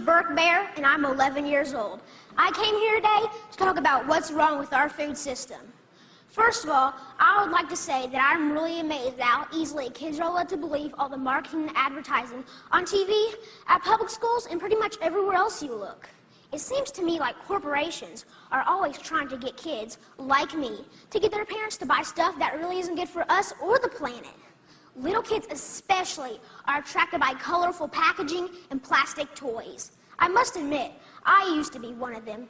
Burke Bear, and I'm 11 years old. I came here today to talk about what's wrong with our food system. First of all, I would like to say that I'm really amazed at how easily kids are led to believe all the marketing and advertising on TV, at public schools, and pretty much everywhere else you look. It seems to me like corporations are always trying to get kids, like me, to get their parents to buy stuff that really isn't good for us or the planet. Little kids especially are attracted by colorful packaging and plastic toys. I must admit, I used to be one of them.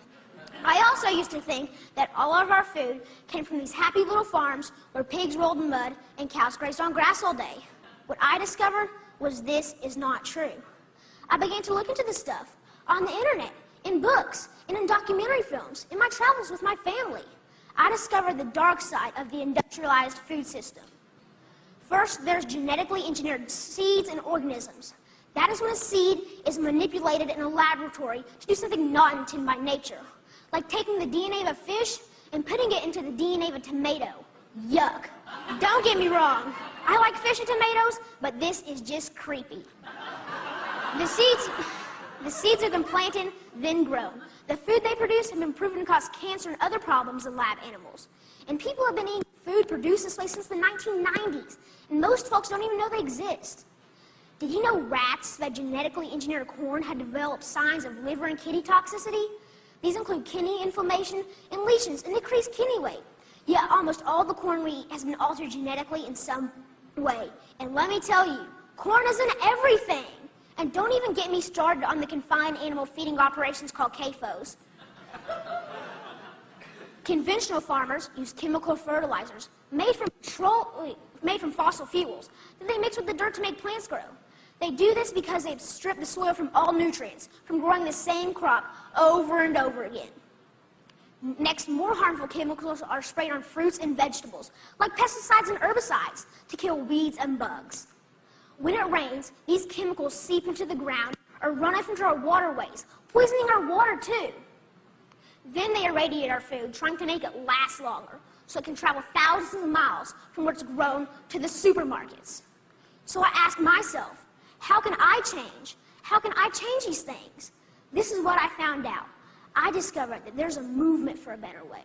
I also used to think that all of our food came from these happy little farms where pigs rolled in mud and cows grazed on grass all day. What I discovered was this is not true. I began to look into this stuff on the internet, in books, and in documentary films, in my travels with my family. I discovered the dark side of the industrialized food system. First, there's genetically engineered seeds and organisms. That is when a seed is manipulated in a laboratory to do something not intended by nature, like taking the DNA of a fish and putting it into the DNA of a tomato. Yuck. Don't get me wrong. I like fish and tomatoes, but this is just creepy. The seeds have been planted, then grown. The food they produce have been proven to cause cancer and other problems in lab animals. And people have been eating food produced this way since the 1990s, and most folks don't even know they exist. Did you know rats that genetically engineered corn had developed signs of liver and kidney toxicity? These include kidney inflammation and lesions and decreased kidney weight. Yet almost all the corn we eat has been altered genetically in some way. And let me tell you, corn isn't everything. And don't even get me started on the confined animal feeding operations called CAFOs. Conventional farmers use chemical fertilizers made from fossil fuels that they mix with the dirt to make plants grow. They do this because they've stripped the soil from all nutrients from growing the same crop over and over again. Next, more harmful chemicals are sprayed on fruits and vegetables, like pesticides and herbicides, to kill weeds and bugs. When it rains, these chemicals seep into the ground or run off into our waterways, poisoning our water too. Then they irradiate our food, trying to make it last longer, so it can travel thousands of miles from where it's grown to the supermarkets. So I asked myself, how can I change? How can I change these things? This is what I found out. I discovered that there's a movement for a better way.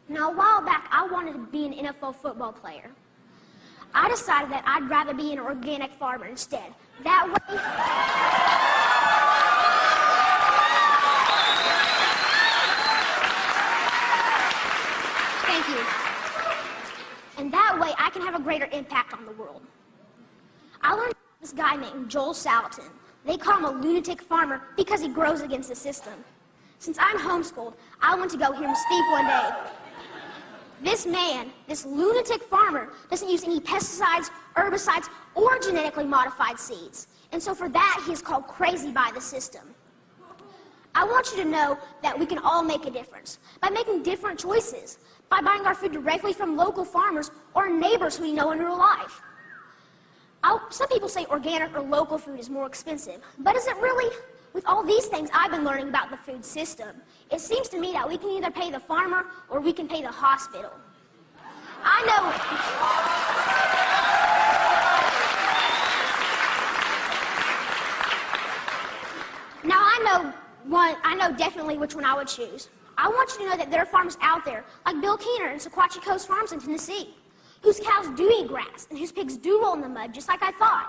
Now, a while back, I wanted to be an NFL football player. I decided that I'd rather be an organic farmer instead. That way... Thank you. And that way, I can have a greater impact on the world. I learned about this guy named Joel Salatin. They call him a lunatic farmer because he grows against the system. Since I'm homeschooled, I went to go hear him speak one day. This man, this lunatic farmer, doesn't use any pesticides, herbicides, or genetically modified seeds. And so for that, he is called crazy by the system. I want you to know that we can all make a difference by making different choices, by buying our food directly from local farmers or neighbors who we know in real life. Some people say organic or local food is more expensive, but is it really? With all these things I've been learning about the food system, it seems to me that we can either pay the farmer or we can pay the hospital. I know definitely which one I would choose. I want you to know that there are farmers out there, like Bill Keener and Sequatchie Coast Farms in Tennessee, whose cows do eat grass and whose pigs do roll in the mud, just like I thought.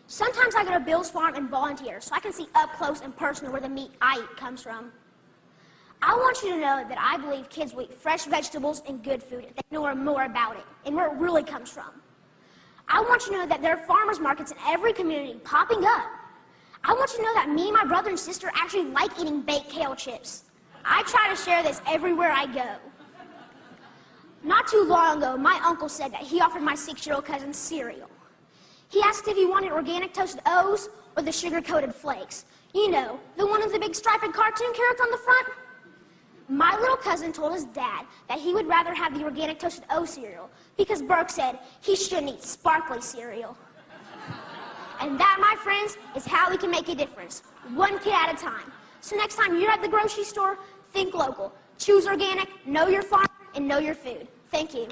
Sometimes I go to Bill's farm and volunteer so I can see up close and personal where the meat I eat comes from. I want you to know that I believe kids will eat fresh vegetables and good food if they know more about it and where it really comes from. I want you to know that there are farmers markets in every community popping up. I want you to know that me and my brother and sister actually like eating baked kale chips. I try to share this everywhere I go. Not too long ago, my uncle said that he offered my 6-year-old cousin cereal. He asked if he wanted organic toasted O's or the sugar-coated flakes. You know, the one with the big striped cartoon character on the front. My little cousin told his dad that he would rather have the organic toasted O cereal because Burke said he shouldn't eat sparkly cereal. And that, my friends, is how we can make a difference, one kid at a time. So next time you're at the grocery store, think local. Choose organic, know your farm, and know your food. Thank you.